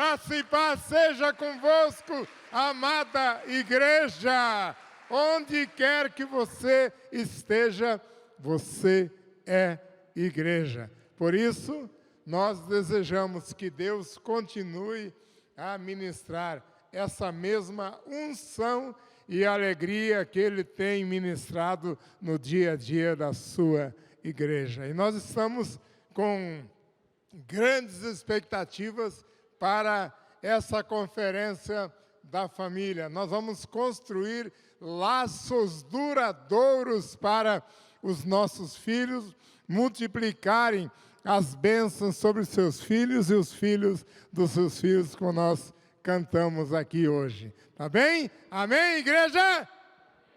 Graça e paz seja convosco, amada igreja. Onde quer que você esteja, você é igreja. Por isso, nós desejamos que Deus continue a ministrar essa mesma unção e alegria que Ele tem ministrado no dia a dia da sua igreja. E nós estamos com grandes expectativas para essa conferência da família. Nós vamos construir laços duradouros para os nossos filhos multiplicarem as bênçãos sobre os seus filhos e os filhos dos seus filhos, como nós cantamos aqui hoje. Tá bem? Amém, igreja?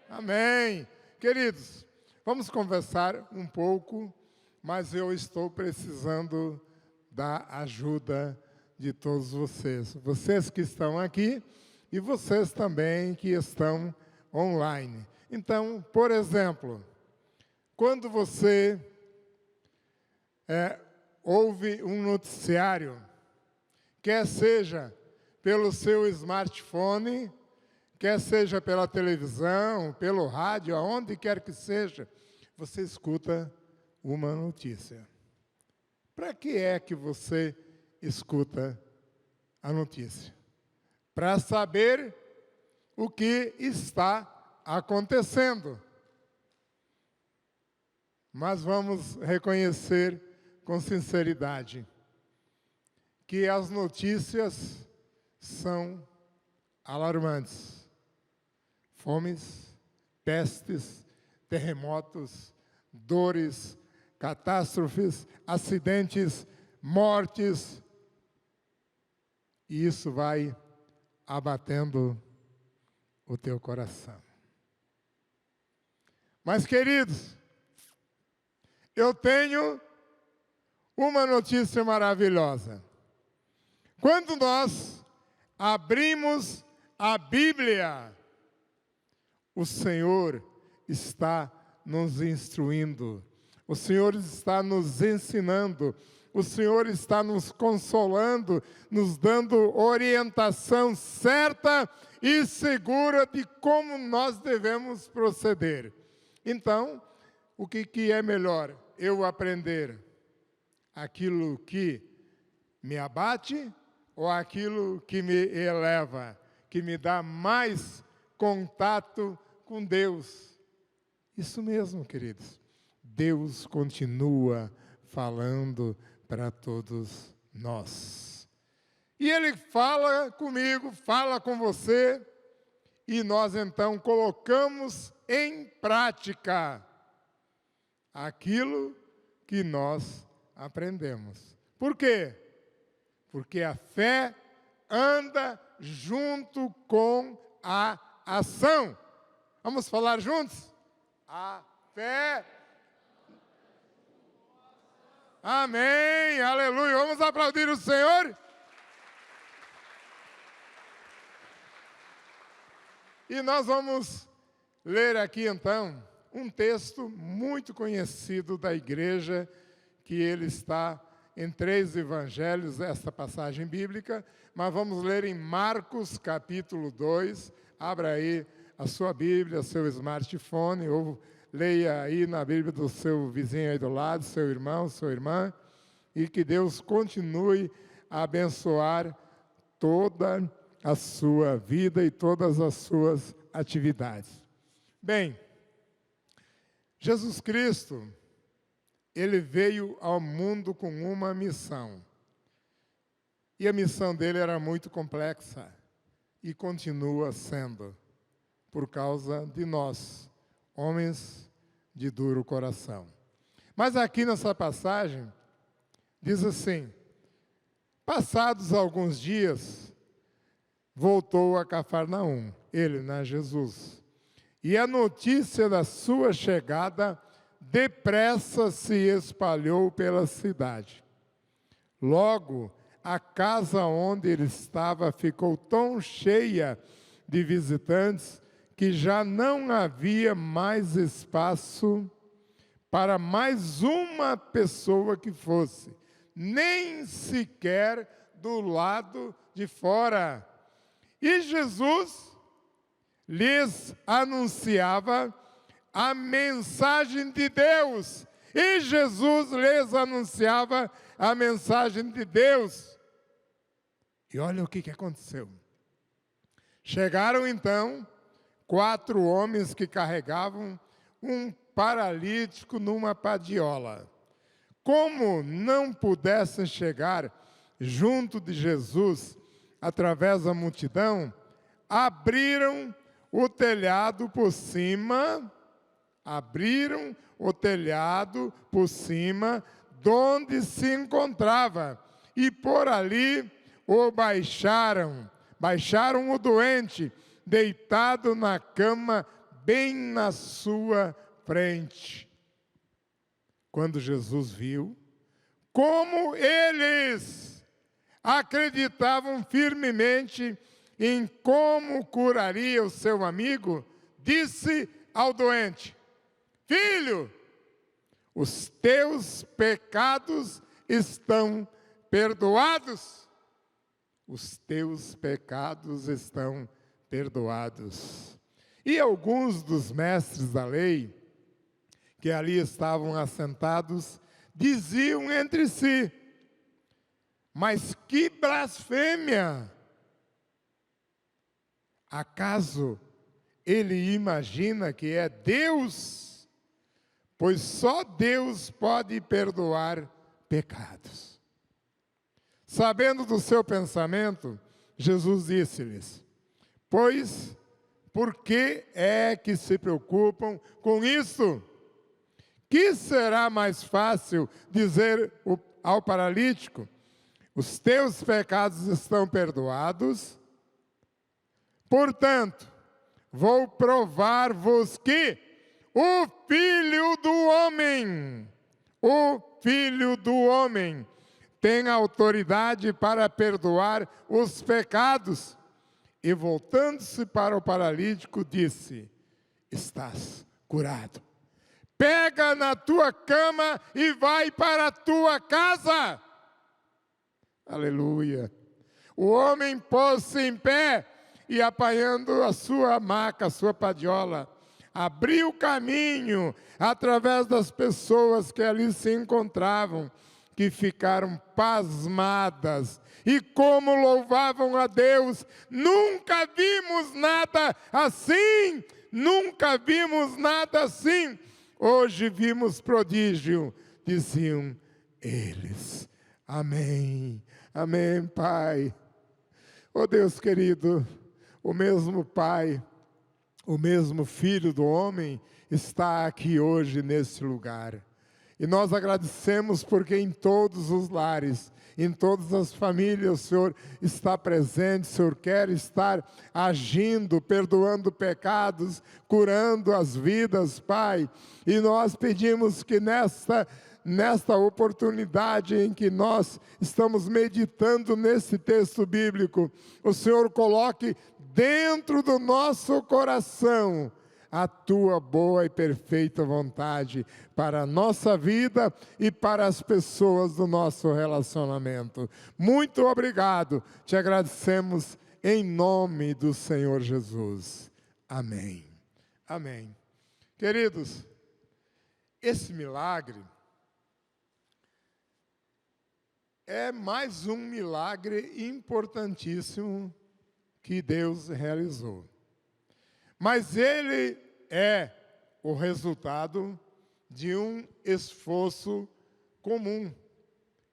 Amém. Queridos, vamos conversar um pouco, mas eu estou precisando da ajuda de todos vocês. Vocês que estão aqui e vocês também que estão online. Então, por exemplo, quando você ouve um noticiário, quer seja pelo seu smartphone, quer seja pela televisão, pelo rádio, aonde quer que seja, você escuta uma notícia. Para que é que você escuta a notícia? Para saber o que está acontecendo. Mas vamos reconhecer com sinceridade que as notícias são alarmantes. Fomes, pestes, terremotos, dores, catástrofes, acidentes, mortes. E isso vai abatendo o teu coração. Mas, queridos, eu tenho uma notícia maravilhosa. Quando nós abrimos a Bíblia, o Senhor está nos instruindo, o Senhor está nos ensinando, o Senhor está nos consolando, nos dando orientação certa e segura de como nós devemos proceder. Então, o que é melhor? Eu aprender aquilo que me abate ou aquilo que me eleva, que me dá mais contato com Deus? Isso mesmo, queridos. Deus continua falando para todos nós. E Ele fala comigo, fala com você, e nós então colocamos em prática aquilo que nós aprendemos. Por quê? Porque a fé anda junto com a ação. Vamos falar juntos? A fé. Amém, aleluia. Vamos aplaudir o Senhor? E nós vamos ler aqui então um texto muito conhecido da igreja, que ele está em 3 evangelhos, esta passagem bíblica, mas vamos ler em Marcos capítulo 2, abra aí a sua Bíblia, seu smartphone, ou leia aí na Bíblia do seu vizinho aí do lado, seu irmão, sua irmã, e que Deus continue a abençoar toda a sua vida e todas as suas atividades. Bem, Jesus Cristo, Ele veio ao mundo com uma missão. E a missão dele era muito complexa e continua sendo, por causa de nós, homens de duro coração. Mas aqui nessa passagem, diz assim: passados alguns dias, voltou a Cafarnaum, ele, né, Jesus. E a notícia da sua chegada depressa se espalhou pela cidade. Logo, a casa onde ele estava ficou tão cheia de visitantes que já não havia mais espaço para mais uma pessoa que fosse, nem sequer do lado de fora. E Jesus lhes anunciava a mensagem de Deus. E Jesus lhes anunciava a mensagem de Deus. E olha o que aconteceu. Chegaram então 4 homens que carregavam um paralítico numa padiola. Como não pudessem chegar junto de Jesus através da multidão, abriram o telhado por cima, de onde se encontrava, e por ali o baixaram o doente, deitado na cama, bem na sua frente. Quando Jesus viu como eles acreditavam firmemente em como curaria o seu amigo, disse ao doente: Filho, os teus pecados estão perdoados. Os teus pecados estão perdoados. E alguns dos mestres da lei, que ali estavam assentados, diziam entre si: Mas que blasfêmia! Acaso ele imagina que é Deus? Pois só Deus pode perdoar pecados. Sabendo do seu pensamento, Jesus disse-lhes: Pois, por que é que se preocupam com isso? Que será mais fácil dizer ao paralítico: Os teus pecados estão perdoados? Portanto, vou provar-vos que o Filho do Homem, tem autoridade para perdoar os pecados. E voltando-se para o paralítico, disse: Estás curado. Pega na tua cama e vai para a tua casa. Aleluia. O homem pôs-se em pé e, apanhando a sua maca, a sua padiola, abriu caminho através das pessoas que ali se encontravam, que ficaram pasmadas. E como louvavam a Deus: Nunca vimos nada assim! Nunca vimos nada assim! Hoje vimos prodígio, diziam eles. Amém. Amém, Pai. Oh Deus querido, o mesmo Pai, o mesmo Filho do homem está aqui hoje nesse lugar. E nós agradecemos porque em todos os lares, em todas as famílias, o Senhor está presente, o Senhor quer estar agindo, perdoando pecados, curando as vidas, Pai. E nós pedimos que nesta oportunidade em que nós estamos meditando nesse texto bíblico, o Senhor coloque dentro do nosso coração a tua boa e perfeita vontade para a nossa vida e para as pessoas do nosso relacionamento. Muito obrigado, te agradecemos em nome do Senhor Jesus. Amém. Amém. Queridos, esse milagre é mais um milagre importantíssimo que Deus realizou. Mas ele é o resultado de um esforço comum,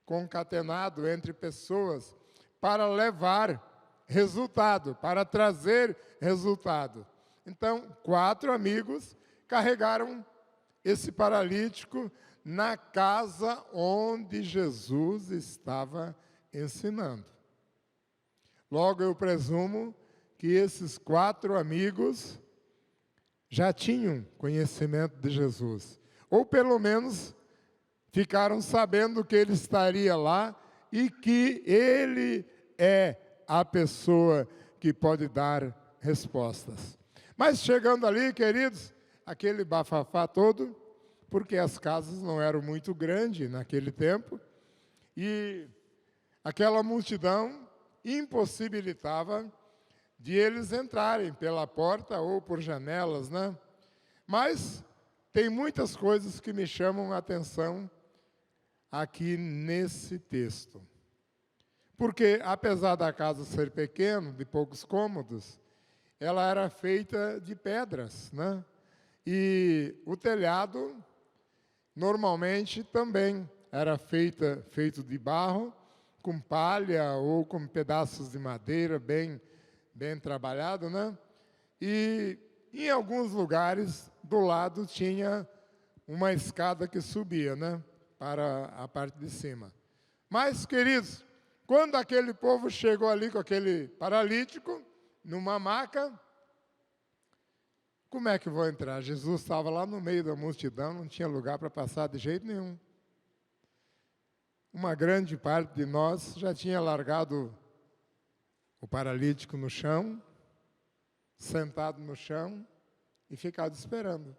concatenado entre pessoas, para levar resultado, para trazer resultado. Então, 4 amigos carregaram esse paralítico na casa onde Jesus estava ensinando. Logo, eu presumo que esses 4 amigos já tinham conhecimento de Jesus, ou pelo menos ficaram sabendo que ele estaria lá e que ele é a pessoa que pode dar respostas. Mas chegando ali, queridos, aquele bafafá todo, porque as casas não eram muito grandes naquele tempo, e aquela multidão impossibilitava de eles entrarem pela porta ou por janelas, né? Mas tem muitas coisas que me chamam a atenção aqui nesse texto. Porque, apesar da casa ser pequena, de poucos cômodos, ela era feita de pedras, né? E o telhado, normalmente, também era feito de barro, com palha ou com pedaços de madeira bem trabalhado, né? E em alguns lugares, do lado, tinha uma escada que subia, né? Para a parte de cima. Mas, queridos, quando aquele povo chegou ali com aquele paralítico, numa maca, como é que vou entrar? Jesus estava lá no meio da multidão, não tinha lugar para passar de jeito nenhum. Uma grande parte de nós já tinha largado o paralítico no chão, sentado no chão e ficado esperando.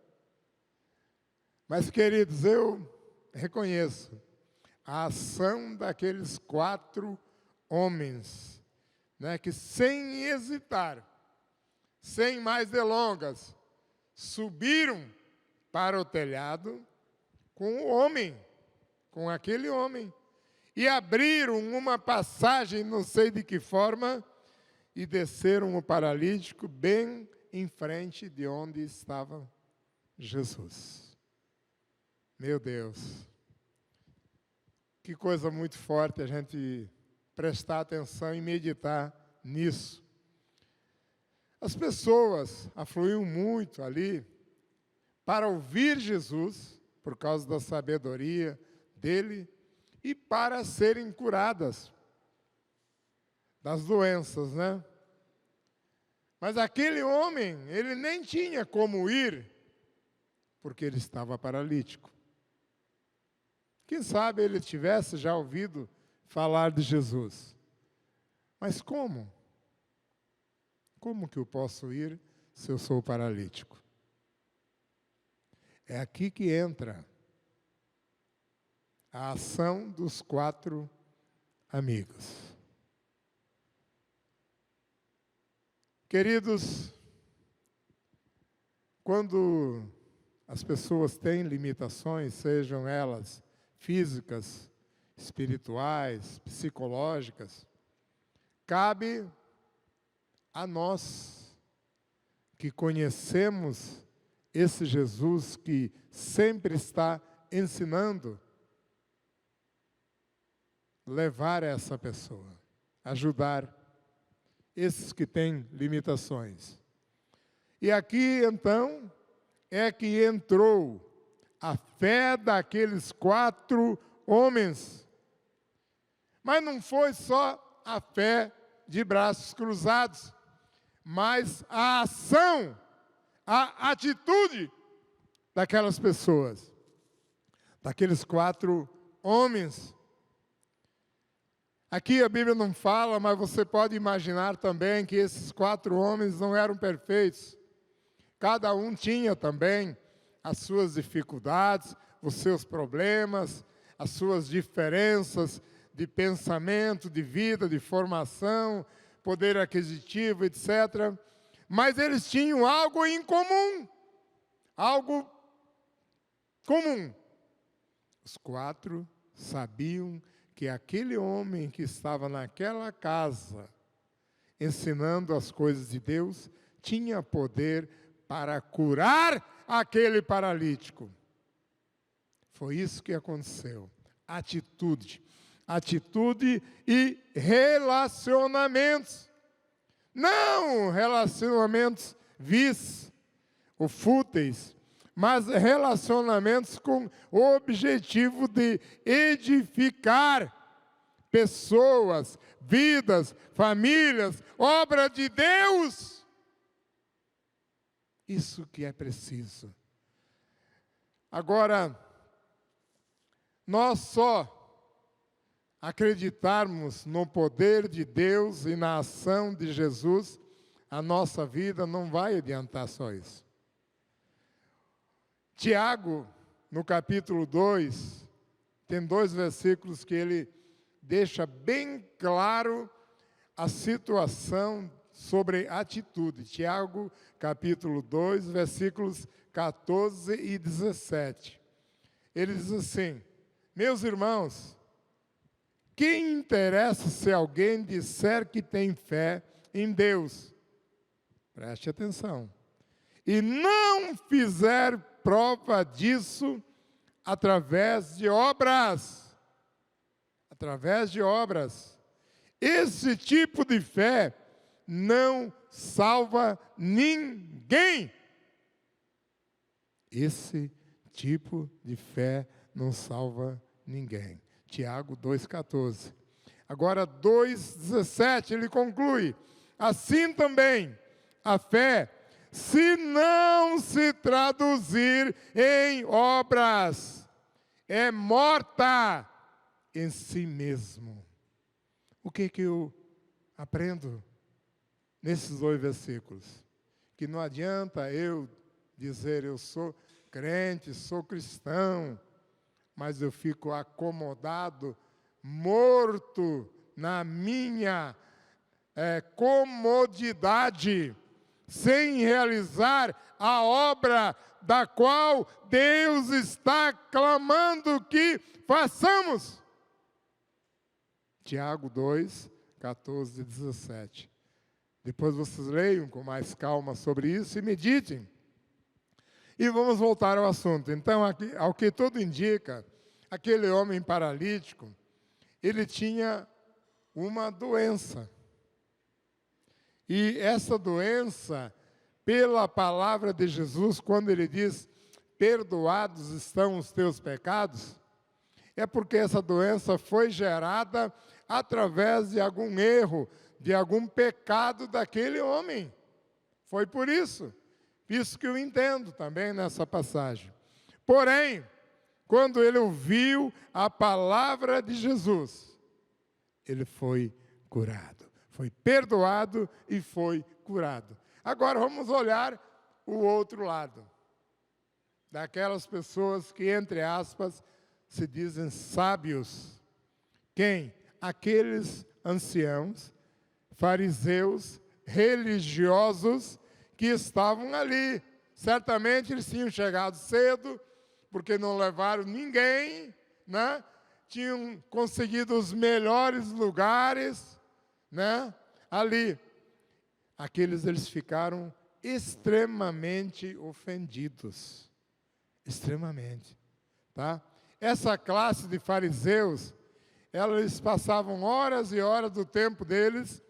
Mas, queridos, eu reconheço a ação daqueles 4 homens, né, que sem hesitar, sem mais delongas, subiram para o telhado com o homem, com aquele homem, e abriram uma passagem, não sei de que forma, e desceram o paralítico bem em frente de onde estava Jesus. Meu Deus, que coisa muito forte a gente prestar atenção e meditar nisso. As pessoas afluíam muito ali para ouvir Jesus, por causa da sabedoria dele, e para serem curadas das doenças, né? Mas aquele homem, ele nem tinha como ir, porque ele estava paralítico. Quem sabe ele tivesse já ouvido falar de Jesus. Mas como? Como que eu posso ir se eu sou paralítico? É aqui que entra a ação dos 4 amigos. Queridos, quando as pessoas têm limitações, sejam elas físicas, espirituais, psicológicas, cabe a nós que conhecemos esse Jesus que sempre está ensinando, levar essa pessoa, ajudar esses que têm limitações. E aqui, então, é que entrou a fé daqueles 4 homens. Mas não foi só a fé de braços cruzados, mas a ação, a atitude daquelas pessoas, daqueles 4 homens. Aqui a Bíblia não fala, mas você pode imaginar também que esses 4 homens não eram perfeitos. Cada um tinha também as suas dificuldades, os seus problemas, as suas diferenças de pensamento, de vida, de formação, poder aquisitivo, etc. Mas eles tinham algo em comum. Algo comum. Os 4 sabiam que aquele homem que estava naquela casa, ensinando as coisas de Deus, tinha poder para curar aquele paralítico. Foi isso que aconteceu. Atitude. Atitude e relacionamentos. Não relacionamentos vis ou fúteis, mas relacionamentos com o objetivo de edificar pessoas, vidas, famílias, obra de Deus. Isso que é preciso. Agora, nós só acreditarmos no poder de Deus e na ação de Jesus, a nossa vida não vai adiantar só isso. Tiago, no capítulo 2, tem 2 versículos que ele deixa bem claro a situação sobre atitude. Tiago, capítulo 2, versículos 14 e 17. Ele diz assim: meus irmãos, quem interessa se alguém disser que tem fé em Deus? Preste atenção. E não fizer prova disso através de obras. Através de obras. Esse tipo de fé não salva ninguém. Esse tipo de fé não salva ninguém. Tiago 2,14. Agora 2,17, ele conclui: assim também, a fé, se não se traduzir em obras, é morta em si mesmo. O que eu aprendo nesses 2 versículos? Que não adianta eu dizer eu sou crente, sou cristão, mas eu fico acomodado, morto na minha comodidade, sem realizar a obra da qual Deus está clamando que façamos. Tiago 2, 14 e 17. Depois vocês leiam com mais calma sobre isso e meditem. E vamos voltar ao assunto. Então, aqui, ao que tudo indica, aquele homem paralítico, ele tinha uma doença. E essa doença, pela palavra de Jesus, quando ele diz, perdoados estão os teus pecados, é porque essa doença foi gerada através de algum erro, de algum pecado daquele homem. Foi por isso. Isso que eu entendo também nessa passagem. Porém, quando ele ouviu a palavra de Jesus, ele foi curado. Foi perdoado e foi curado. Agora vamos olhar o outro lado. Daquelas pessoas que, entre aspas, se dizem sábios. Quem? Aqueles anciãos, fariseus, religiosos, que estavam ali. Certamente eles tinham chegado cedo, porque não levaram ninguém, né? Tinham conseguido os melhores lugares, né? Ali. Eles ficaram extremamente ofendidos. Extremamente. Tá? Essa classe de fariseus, eles passavam horas e horas do tempo deles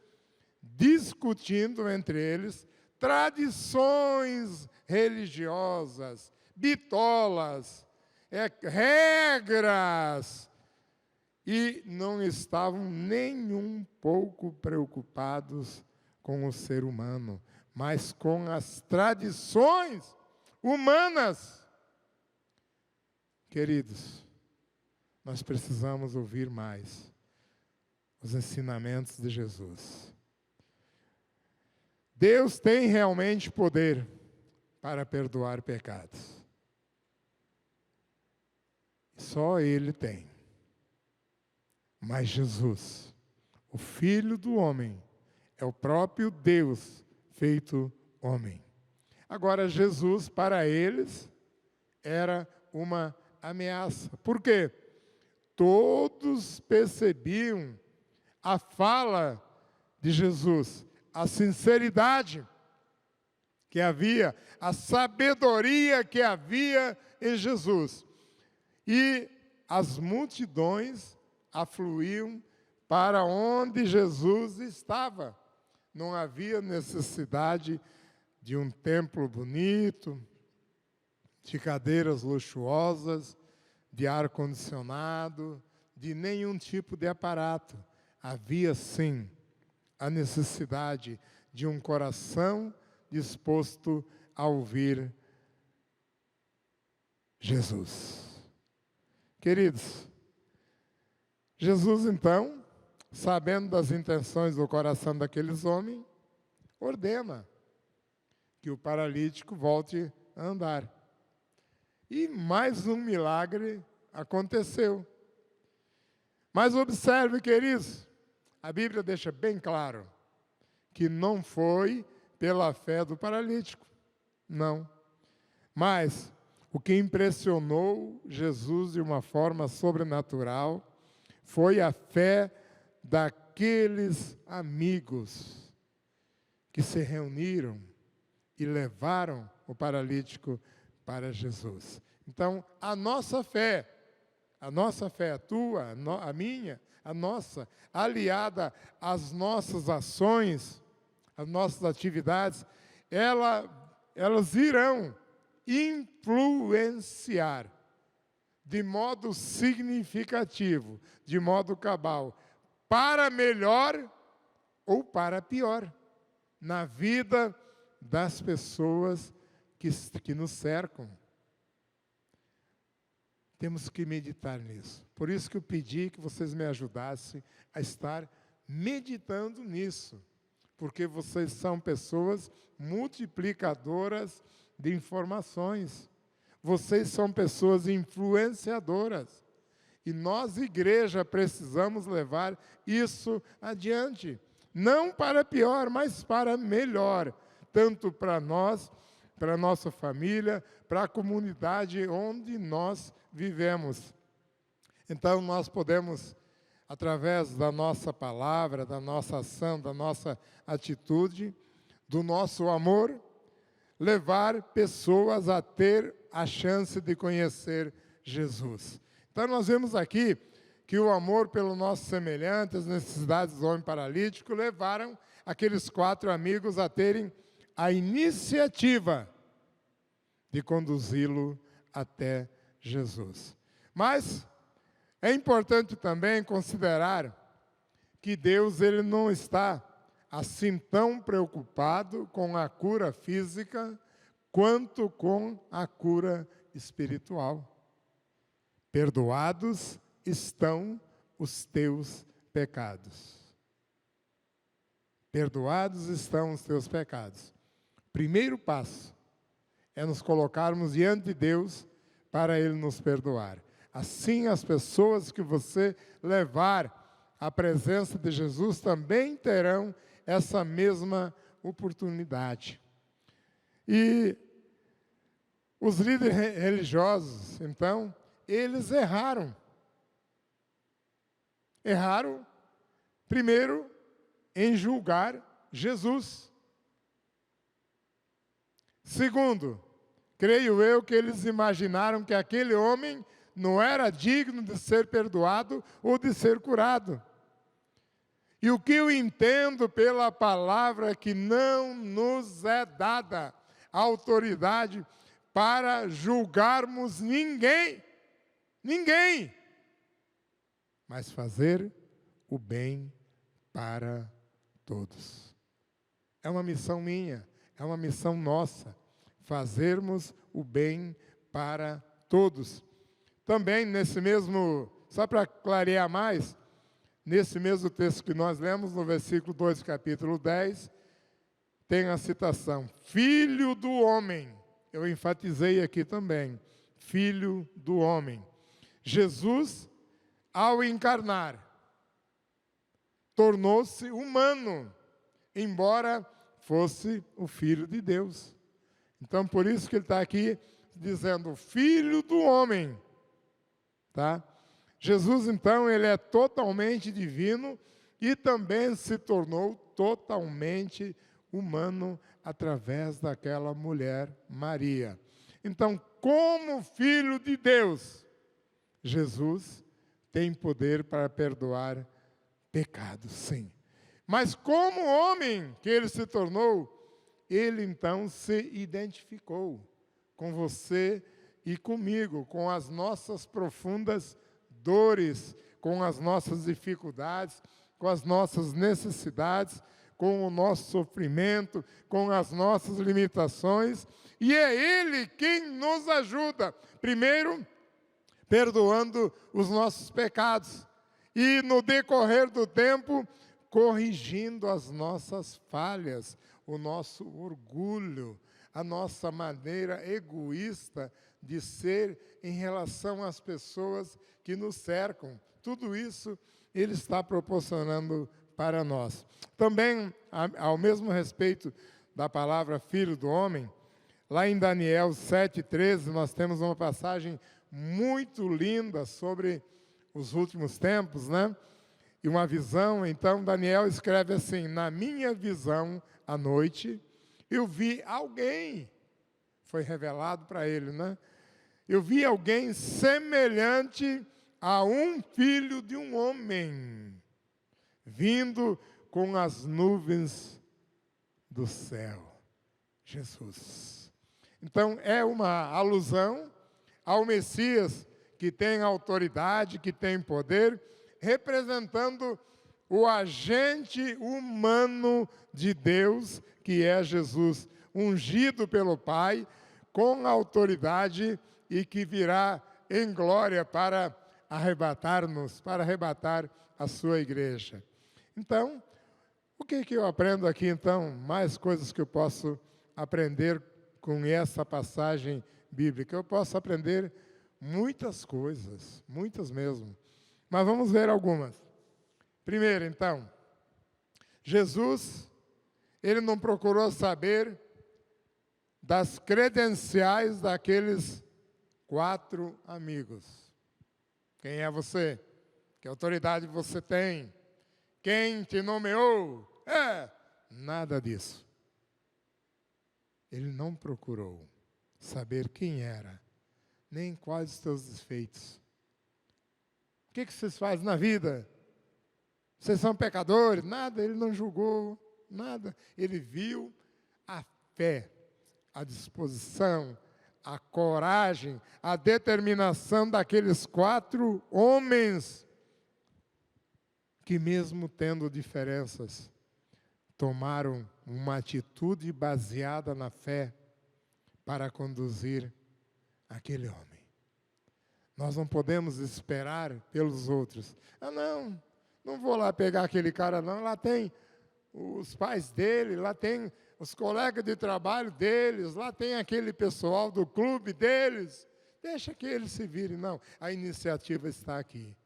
discutindo entre eles tradições religiosas, bitolas, regras, e não estavam nem um pouco preocupados com o ser humano, mas com as tradições humanas. Queridos, nós precisamos ouvir mais os ensinamentos de Jesus. Deus tem realmente poder para perdoar pecados. Só Ele tem. Mas Jesus, o Filho do homem, é o próprio Deus feito homem. Agora, Jesus, para eles, era uma ameaça. Por quê? Todos percebiam a fala de Jesus, a sinceridade que havia, a sabedoria que havia em Jesus. E as multidões afluíam para onde Jesus estava. Não havia necessidade de um templo bonito, de cadeiras luxuosas, de ar-condicionado, de nenhum tipo de aparato. Havia, sim, a necessidade de um coração disposto a ouvir Jesus. Queridos, Jesus, então, sabendo das intenções do coração daqueles homens, ordena que o paralítico volte a andar. E mais um milagre aconteceu. Mas observe, queridos, a Bíblia deixa bem claro que não foi pela fé do paralítico, não. Mas o que impressionou Jesus de uma forma sobrenatural foi a fé daqueles amigos que se reuniram e levaram o paralítico para Jesus. Então, a nossa fé, a tua, a minha, a nossa, aliada às nossas ações, às nossas atividades, elas irão influenciar de modo significativo, de modo cabal, para melhor ou para pior, na vida das pessoas que nos cercam. Temos que meditar nisso. Por isso que eu pedi que vocês me ajudassem a estar meditando nisso. Porque vocês são pessoas multiplicadoras de informações. Vocês são pessoas influenciadoras. E nós, igreja, precisamos levar isso adiante. Não para pior, mas para melhor. Tanto para nós, para a nossa família, para a comunidade onde nós vivemos. Então, nós podemos, através da nossa palavra, da nossa ação, da nossa atitude, do nosso amor, levar pessoas a ter a chance de conhecer Jesus. Então, nós vemos aqui que o amor pelo nosso semelhante, as necessidades do homem paralítico, levaram aqueles 4 amigos a terem a iniciativa de conduzi-lo até Jesus. Mas é importante também considerar que Deus ele não está assim tão preocupado com a cura física quanto com a cura espiritual. Perdoados estão os teus pecados. Perdoados estão os teus pecados. Primeiro passo é nos colocarmos diante de Deus para Ele nos perdoar. Assim, as pessoas que você levar à presença de Jesus também terão essa mesma oportunidade. E os líderes religiosos, então, eles erraram. Erraram, primeiro, em julgar Jesus. Segundo, creio eu que eles imaginaram que aquele homem não era digno de ser perdoado ou de ser curado. E o que eu entendo pela palavra é que não nos é dada a autoridade para julgarmos ninguém, mas fazer o bem para todos. É uma missão minha, é uma missão nossa, fazermos o bem para todos. Também nesse mesmo, só para clarear mais, nesse mesmo texto que nós lemos, no versículo 2 do capítulo 10, tem a citação, Filho do homem. Eu enfatizei aqui também, Filho do homem. Jesus, ao encarnar, tornou-se humano, embora fosse o Filho de Deus. Então, por isso que ele está aqui dizendo, Filho do homem. Tá? Jesus, então, ele é totalmente divino e também se tornou totalmente humano através daquela mulher Maria. Então, como Filho de Deus, Jesus tem poder para perdoar pecados, sim. Mas como homem que ele se tornou, ele então se identificou com você e comigo, com as nossas profundas dores, com as nossas dificuldades, com as nossas necessidades, com o nosso sofrimento, com as nossas limitações, e é Ele quem nos ajuda. Primeiro, perdoando os nossos pecados, e no decorrer do tempo, corrigindo as nossas falhas, o nosso orgulho, a nossa maneira egoísta de ser em relação às pessoas que nos cercam. Tudo isso Ele está proporcionando para nós. Também, ao mesmo respeito da palavra filho do homem, lá em Daniel 7,13, nós temos uma passagem muito linda sobre os últimos tempos, né? E uma visão. Então, Daniel escreve assim: na minha visão, à noite, eu vi alguém, foi revelado para ele, né? Eu vi alguém semelhante a um filho de um homem, vindo com as nuvens do céu. Jesus. Então, é uma alusão ao Messias que tem autoridade, que tem poder, representando o agente humano de Deus, que é Jesus, ungido pelo Pai, com autoridade e que virá em glória para arrebatar-nos, para arrebatar a sua igreja. Então, o que eu aprendo aqui, então? Mais coisas que eu posso aprender com essa passagem bíblica. Eu posso aprender muitas coisas, muitas mesmo. Mas vamos ver algumas. Primeiro, então, Jesus, ele não procurou saber das credenciais daqueles 4 amigos. Quem é você? Que autoridade você tem? Quem te nomeou? Nada disso. Ele não procurou saber quem era, nem quais os seus defeitos. O que vocês fazem na vida? Vocês são pecadores? Nada, ele não julgou, nada. Ele viu a fé, a disposição, a coragem, a determinação daqueles 4 homens que, mesmo tendo diferenças, tomaram uma atitude baseada na fé para conduzir aquele homem. Nós não podemos esperar pelos outros. Não vou lá pegar aquele cara não, lá tem os pais dele, lá tem os colegas de trabalho deles, lá tem aquele pessoal do clube deles. Deixa que eles se virem. Não, a iniciativa está aqui,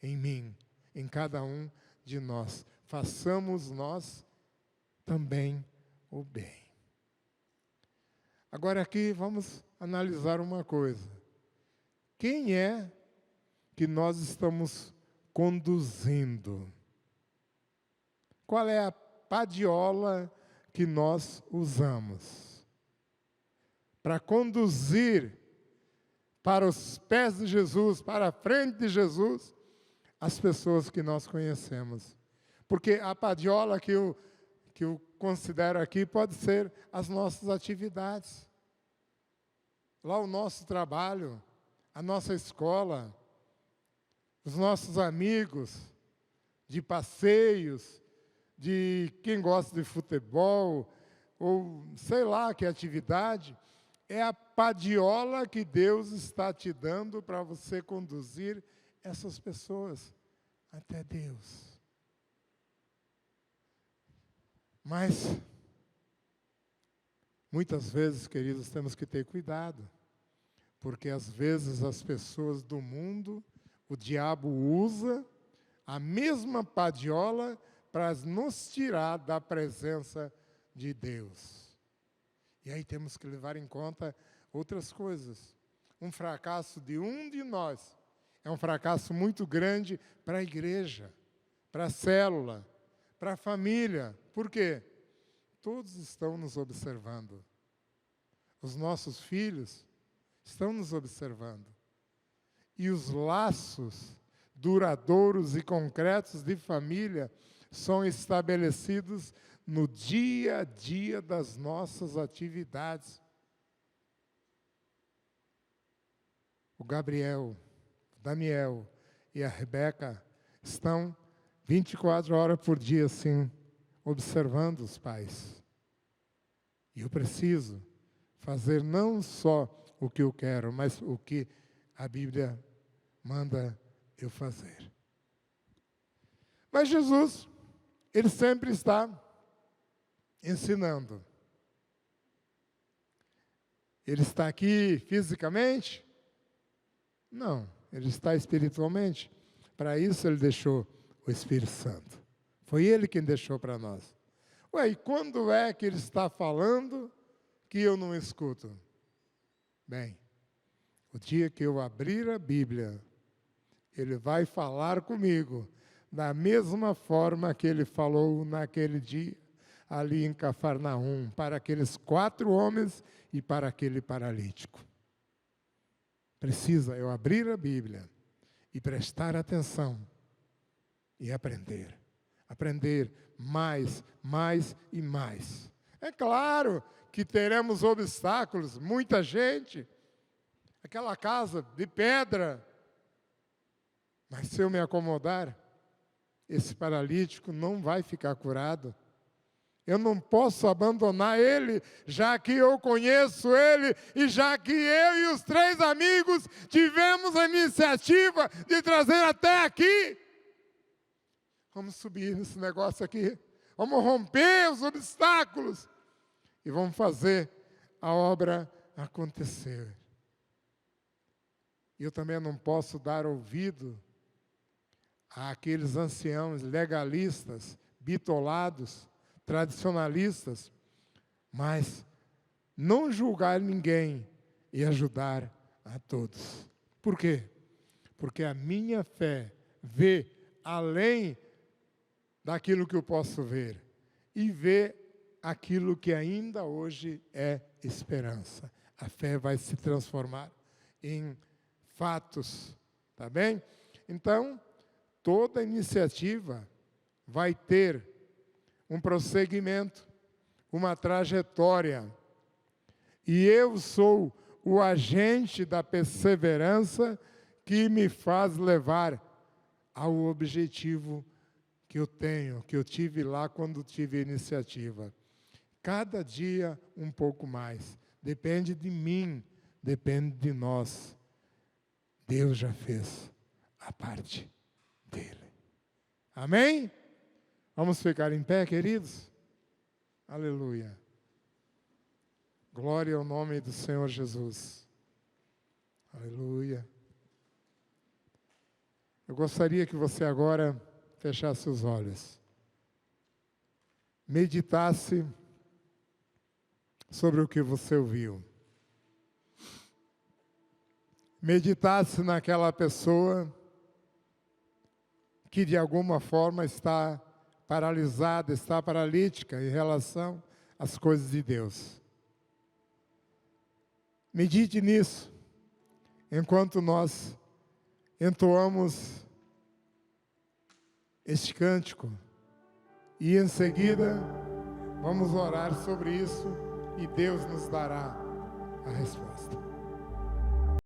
em mim, em cada um de nós. Façamos nós também o bem. Agora aqui vamos analisar uma coisa. Quem é que nós estamos conduzindo? Qual é a padiola que nós usamos para conduzir para os pés de Jesus, para a frente de Jesus, as pessoas que nós conhecemos? Porque a padiola que eu considero aqui pode ser as nossas atividades. Lá o nosso trabalho, a nossa escola, os nossos amigos de passeios, de quem gosta de futebol, ou sei lá que atividade, é a padiola que Deus está te dando para você conduzir essas pessoas até Deus. Mas, muitas vezes, queridos, temos que ter cuidado, porque às vezes as pessoas do mundo, o diabo usa a mesma padiola para nos tirar da presença de Deus. E aí temos que levar em conta outras coisas. Um fracasso de um de nós é um fracasso muito grande para a igreja, para a célula, para a família. Por quê? Todos estão nos observando. Os nossos filhos estão nos observando. E os laços duradouros e concretos de família são estabelecidos no dia a dia das nossas atividades. O Gabriel, o Daniel e a Rebeca estão 24 horas por dia, assim, observando os pais. E eu preciso fazer não só o que eu quero, mas o que a Bíblia manda eu fazer. Mas Jesus, ele sempre está ensinando. Ele está aqui fisicamente? Não, ele está espiritualmente. Para isso ele deixou o Espírito Santo Foi Ele quem deixou para nós. Ué, e quando é que Ele está falando que eu não escuto? Bem, o dia que eu abrir a Bíblia, Ele vai falar comigo da mesma forma que Ele falou naquele dia, ali em Cafarnaum, para aqueles 4 homens e para aquele paralítico. Precisa eu abrir a Bíblia e prestar atenção e aprender. Aprender mais, mais e mais. É claro que teremos obstáculos, muita gente, aquela casa de pedra, mas se eu me acomodar, esse paralítico não vai ficar curado. Eu não posso abandonar ele, já que eu conheço ele e já que eu e os 3 amigos tivemos a iniciativa de trazer até aqui. Vamos subir nesse negócio aqui, vamos romper os obstáculos e vamos fazer a obra acontecer. Eu também não posso dar ouvido àqueles anciãos legalistas, bitolados, tradicionalistas, mas não julgar ninguém e ajudar a todos. Por quê? Porque a minha fé vê além daquilo que eu posso ver e vê aquilo que ainda hoje é esperança. A fé vai se transformar em fatos, tá bem? Então, toda iniciativa vai ter um prosseguimento, uma trajetória. E eu sou o agente da perseverança que me faz levar ao objetivo que eu tenho, que eu tive lá quando tive a iniciativa. Cada dia um pouco mais. Depende de mim, depende de nós. Deus já fez a parte dele. Amém? Vamos ficar em pé, queridos? Aleluia. Glória ao nome do Senhor Jesus. Aleluia. Eu gostaria que você agora fechasse os olhos. Meditasse sobre o que você ouviu. Meditasse naquela pessoa que de alguma forma está paralisada, está paralítica em relação às coisas de Deus. Medite nisso, enquanto nós entoamos este cântico. E em seguida, vamos orar sobre isso e Deus nos dará a resposta.